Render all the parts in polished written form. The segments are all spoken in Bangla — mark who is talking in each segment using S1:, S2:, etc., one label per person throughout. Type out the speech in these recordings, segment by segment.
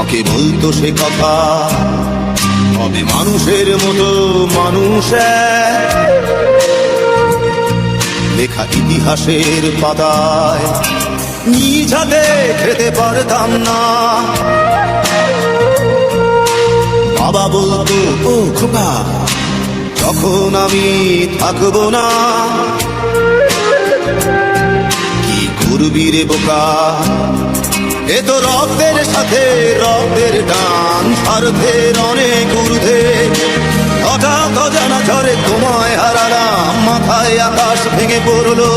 S1: মাকে বলতো সে কথা, হবে মানুষের মতো মানুষ এক। লেখা ইতিহাসের পাতায় নিজ হাতে খেতে পারতাম না। বাবা বলতো, ও খোকা, যখন আমি থাকবো না, কি করবি রে বোকা, এ তো রক্তের সাথে রক্তের টান, স্বার্থের অনেক ঊর্ধ্বে। হঠাৎ অজানা ঝড়ে তোমায় হারালাম, মাথায় আকাশ ভেঙে পড়লো।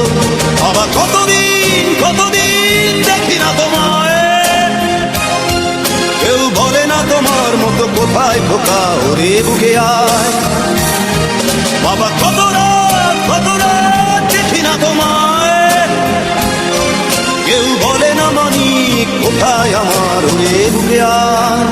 S1: বাবা কতদিন কতদিন দেখি না তোমায়, কেউ বলে না তোমার মতো কোথায় খোকা, ওরে বুকে আয়। বাবা কত রাত দেখি না তোমায়, কেউ বলে না মানি কোথায় আমার, ওরে বুকে আয়।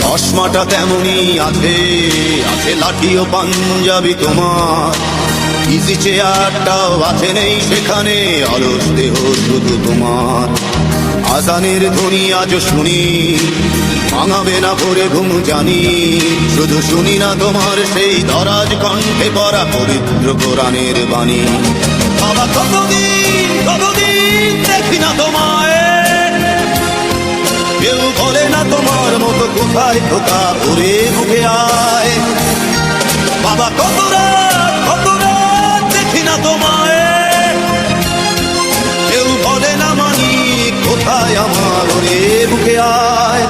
S1: চশমাটা তেমনই আছে, আছে লাঠি ও পাঞ্জাবি তোমার। ইজি চেয়ারটাও আছে নেই সেখানে, অলস দেহ শুধু তোমার। আজানের ধ্বনি আজ শুনি, ভাঙাবে না ভোরে ঘুম জানি। শুধু শুনি না তোমার সেই দরাজ কণ্ঠে পড়া পবিত্র কোরআনের বাণী। বাবা কতদিন কতদিন দেখি না তোমায়, কেউ বলে না তোমার মতো কোথায় খোকা, ওরে বুকে আয়। বাবা কত রাত দেখি না তোমায়, কেউ বলে না মানি কোথায় আমার, ওরে বুকে আয়।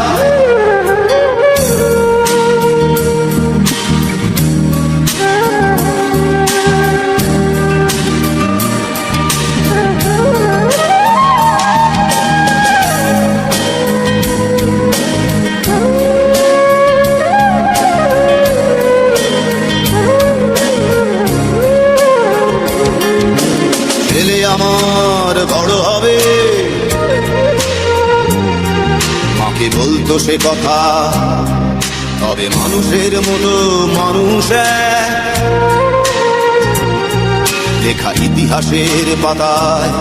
S1: আমার বড় হবে, মাকে বলতো সে কথা, তবে মানুষের মতো মানুষ এক। লেখা ইতিহাসের পাতায়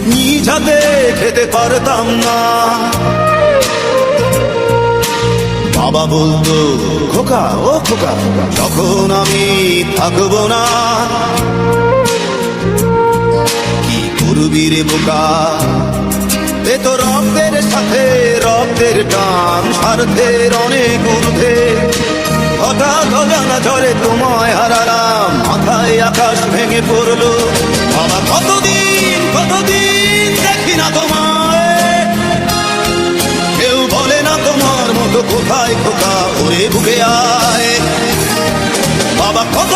S1: নিজ হাতে খেতে পারতাম না। বাবা বলতো, খোকা ও খোকা, যখন আমি থাকবো না, করবি রে বোকা, এ তো রক্তের সাথে রক্তের টান, স্বার্থের অনেক ঊর্ধ্বে। হঠাৎ অজানা ঝড়ে তোমায় হারালাম, মাথায় আকাশ ভেঙে পড়লো। বাবা কতদিন কতদিন দেখি না তোমায়, কেউ বলে না তোমার মতো কোথায় খোকা, ওরে বুকে আয়। বাবা কত